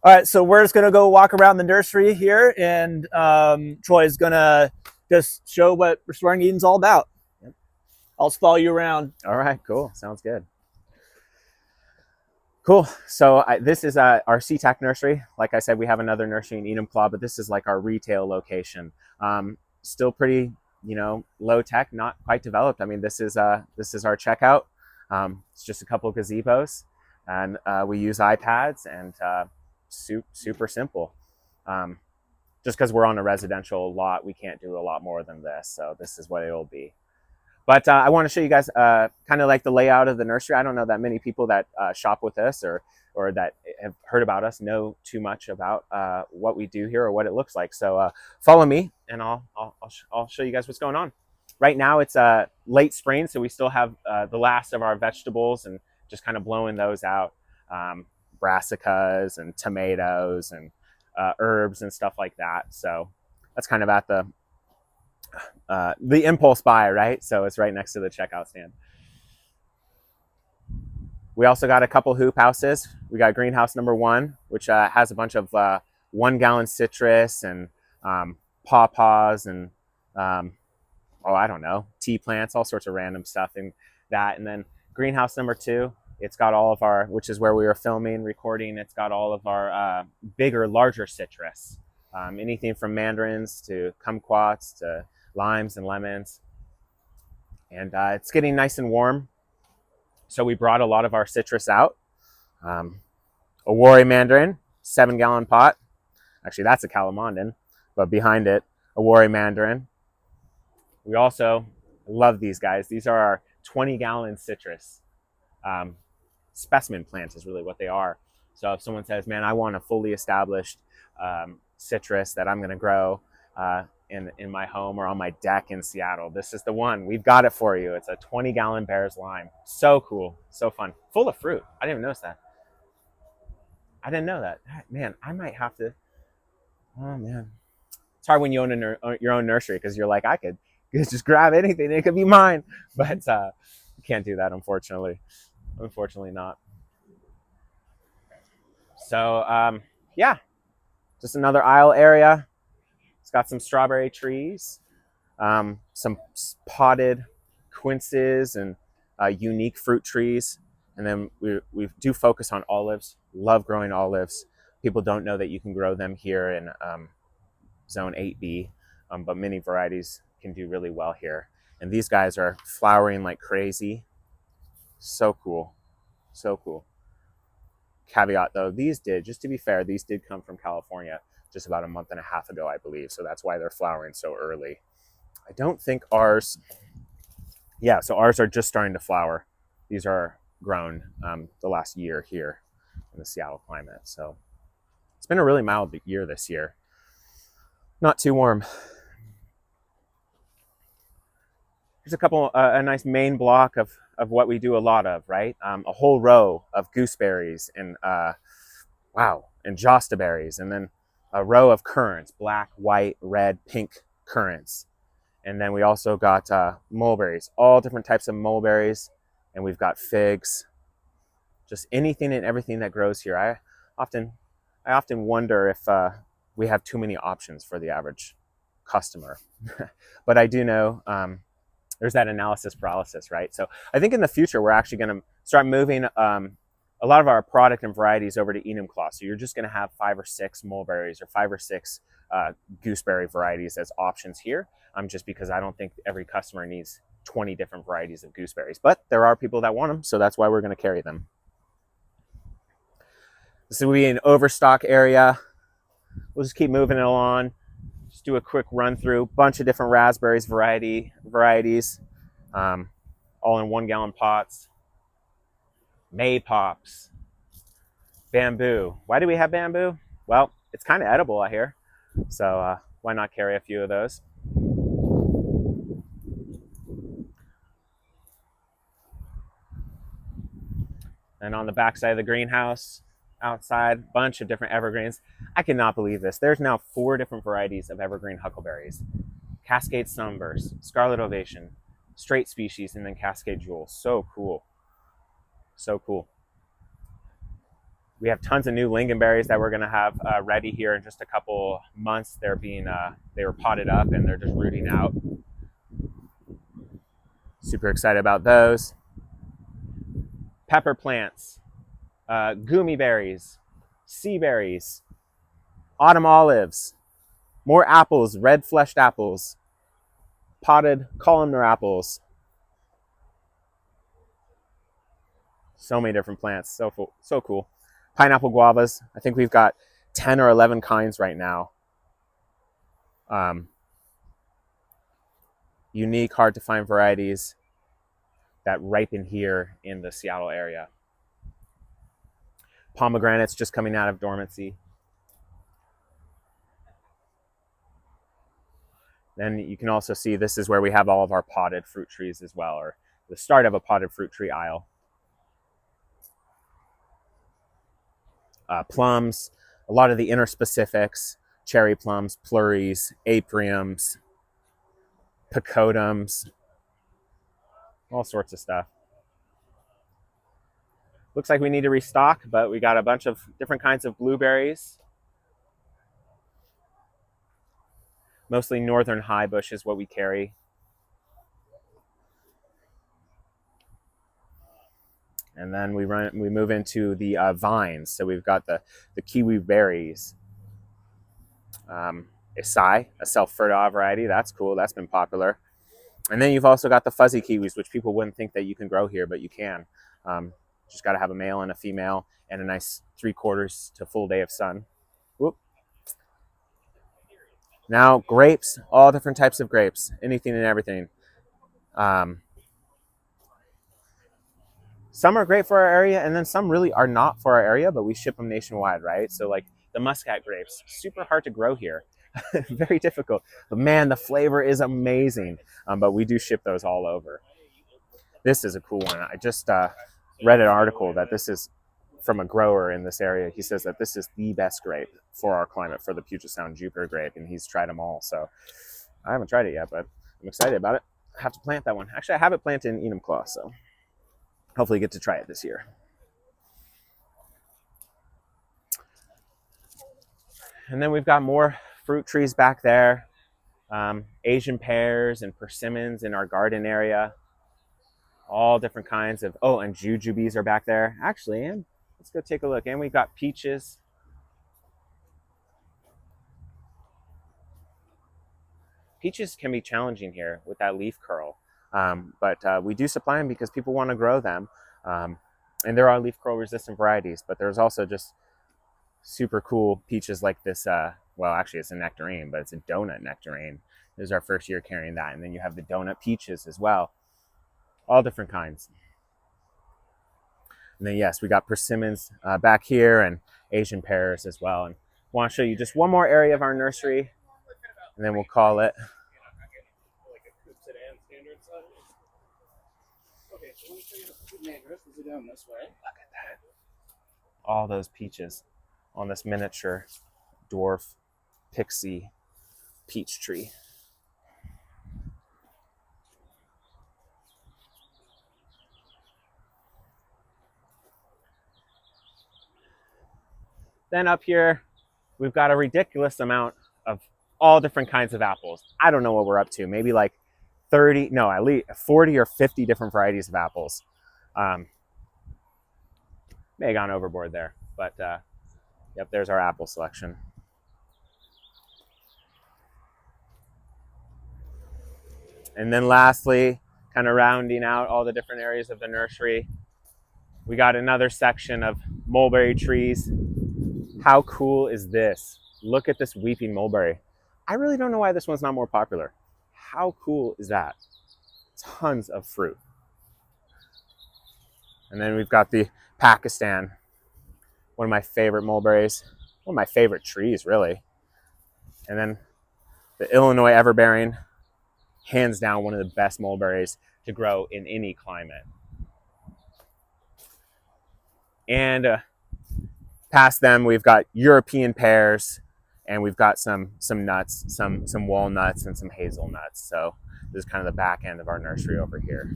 All right, so we're just gonna go walk around the nursery here, and Troy's gonna just show what restoring Eden's all about. I'll just follow you around. All right, cool. Sounds good. Cool. So this is our SeaTac nursery. Like I said, we have another nursery in Enumclaw, but this is like our retail location. Still pretty, low tech, not quite developed. I mean, this is our checkout. It's just a couple of gazebos, and we use iPads, and super simple. Just because we're on a residential lot, we can't do a lot more than this. So this is what it'll be. But I want to show you guys kind of like the layout of the nursery. I don't know that many people that shop with us or that have heard about us know too much about what we do here or what it looks like. So follow me, and I'll show you guys what's going on. Right now it's late spring, so we still have the last of our vegetables and just kind of blowing those out. Brassicas and tomatoes and herbs and stuff like that. So that's kind of at the impulse buy, right? So it's right next to the checkout stand. We also got a couple hoop houses. We got greenhouse number 1, which has a bunch of 1-gallon citrus and pawpaws and I don't know, tea plants, all sorts of random stuff in that. And then greenhouse number 2, it's got all of our, which is where we were filming, recording. It's got all of our bigger, larger citrus. Anything from mandarins to kumquats to limes and lemons. And it's getting nice and warm, so we brought a lot of our citrus out. A Wari mandarin, 7-gallon pot. Actually, that's a Calamandan, but behind it, a Wari mandarin. We also love these guys. These are our 20-gallon citrus. Specimen plants is really what they are. So if someone says, man, I want a fully established citrus that I'm going to grow in my home or on my deck in Seattle, this is the one. We've got it for you. It's a 20-gallon Bear's Lime. So cool, so fun, full of fruit. I didn't even notice that. I didn't know that. Man, I might have to. Oh man, it's hard when you own your own nursery, because you're like, I could just grab anything, it could be mine, but you can't do that, unfortunately. Unfortunately not. So yeah, just another aisle area. It's got some strawberry trees, some potted quinces and unique fruit trees. And then we do focus on olives. Love growing olives. People don't know that you can grow them here in zone 8B, but many varieties can do really well here. And these guys are flowering like crazy. So cool, so cool. Caveat though, just to be fair, these did come from California just about a month and a half ago, I believe. So that's why they're flowering so early. I don't think ours, yeah, so ours are just starting to flower. These are grown the last year here in the Seattle climate. So it's been a really mild year this year. Not too warm. Here's a nice main block of what we do a lot of, right? A whole row of gooseberries and and josta berries, and then a row of currants, black, white, red, pink currants. And then we also got mulberries, all different types of mulberries, and we've got figs, just anything and everything that grows here. I often wonder if we have too many options for the average customer. But I do know there's that analysis paralysis, right? So I think in the future, we're actually going to start moving a lot of our product and varieties over to Enumclaw. So you're just going to have 5 or 6 mulberries or 5 or 6 gooseberry varieties as options here, just because I don't think every customer needs 20 different varieties of gooseberries. But there are people that want them, so that's why we're going to carry them. This will be an overstock area. We'll just keep moving it along. Just do a quick run through. Bunch of different raspberries varieties, all in 1-gallon pots. Maypops, bamboo. Why do we have bamboo? Well, it's kind of edible, I hear. So why not carry a few of those? And on the back side of the greenhouse, outside, bunch of different evergreens. I cannot believe this. There's now 4 different varieties of evergreen huckleberries. Cascade Sunburst, Scarlet Ovation, Straight Species, and then Cascade Jewel. So cool. So cool. We have tons of new lingonberries that we're going to have ready here in just a couple months. They're being they were potted up and they're just rooting out. Super excited about those. Pepper plants, gummy berries, sea berries, autumn olives, more apples, red fleshed apples, potted columnar apples. So many different plants. So cool. Pineapple guavas. I think we've got 10 or 11 kinds right now. Unique, hard to find varieties that ripen here in the Seattle area. Pomegranates just coming out of dormancy. Then you can also see this is where we have all of our potted fruit trees as well, or the start of a potted fruit tree aisle. Plums, a lot of the interspecifics, cherry plums, plurries, apriums, pecodums, all sorts of stuff. Looks like we need to restock, but we got a bunch of different kinds of blueberries. Mostly northern high bush is what we carry. And then we move into the vines. So we've got the kiwi berries. Acai, a self-fertile variety. That's cool. That's been popular. And then you've also got the fuzzy kiwis, which people wouldn't think that you can grow here, but you can. Just got to have a male and a female and a nice 3/4 to full day of sun. Whoop. Now grapes, all different types of grapes, anything and everything. Some are great for our area, and then some really are not for our area, but we ship them nationwide, right? So like the muscat grapes, super hard to grow here. Very difficult. But man, the flavor is amazing. But we do ship those all over. This is a cool one. I just read an article that this is from a grower in this area. He says that this is the best grape for our climate, for the Puget Sound Jupiter grape, and he's tried them all. So I haven't tried it yet, but I'm excited about it. I have to plant that one. Actually, I have it planted in Enumclaw, so hopefully get to try it this year. And then we've got more fruit trees back there. Asian pears and persimmons in our garden area. All different kinds of, oh, and jujubes are back there. Actually, and let's go take a look. And we've got peaches. Peaches can be challenging here with that leaf curl. But we do supply them because people want to grow them. And there are leaf curl resistant varieties, but there's also just super cool peaches like this. Well, actually it's a nectarine, but it's a donut nectarine. This is our first year carrying that. And then you have the donut peaches as well. All different kinds. And then yes, we got persimmons back here and Asian pears as well. And I want to show you just one more area of our nursery and then we'll call it. Okay, so let me show you the main address. Is it down this way? Look at that. All those peaches on this miniature dwarf pixie peach tree. Then up here, we've got a ridiculous amount of all different kinds of apples. I don't know what we're up to. Maybe like 30, no, at least 40 or 50 different varieties of apples. May have gone overboard there, but yep, there's our apple selection. And then lastly, kind of rounding out all the different areas of the nursery, we got another section of mulberry trees. How cool is this? Look at this weeping mulberry. I really don't know why this one's not more popular. How cool is that? Tons of fruit. And then we've got the Pakistan, one of my favorite mulberries, one of my favorite trees, really. And then the Illinois everbearing, hands down one of the best mulberries to grow in any climate. And past them, we've got European pears, and we've got some nuts, some walnuts, and some hazelnuts. So this is kind of the back end of our nursery over here.